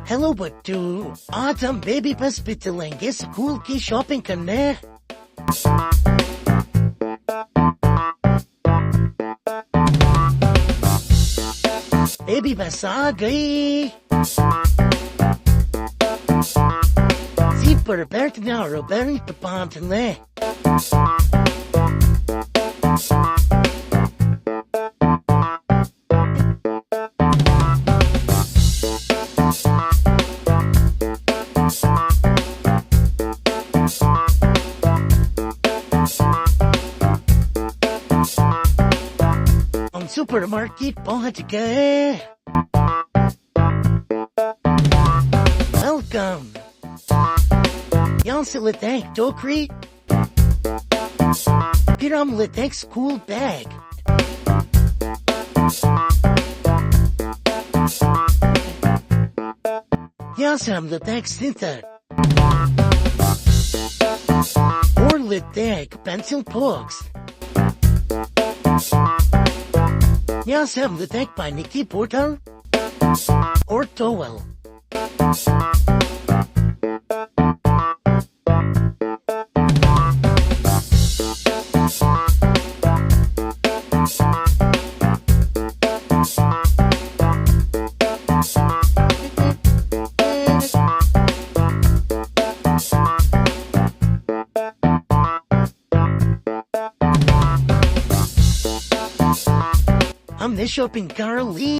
Hello बट्टू, आज हम baby बस पे चलेंगे स्कूल की शॉपिंग करने। बेबी बस आ गई। सीट पर बैठना और बैरी पे बांधने। हम सुपरमार्केट पहुंच गए। वेलकम। यहाँ से लेते हैं टोकरी, फिर हम लेते हैं स्कूल बैग। यहाँ से हम लेते हैं सिंटर और लेते हैं पेंसिल बॉक्स। यहाँ से हम लेते हैं पानी की बोतल और टॉवल। हमने शॉपिंग कर ली।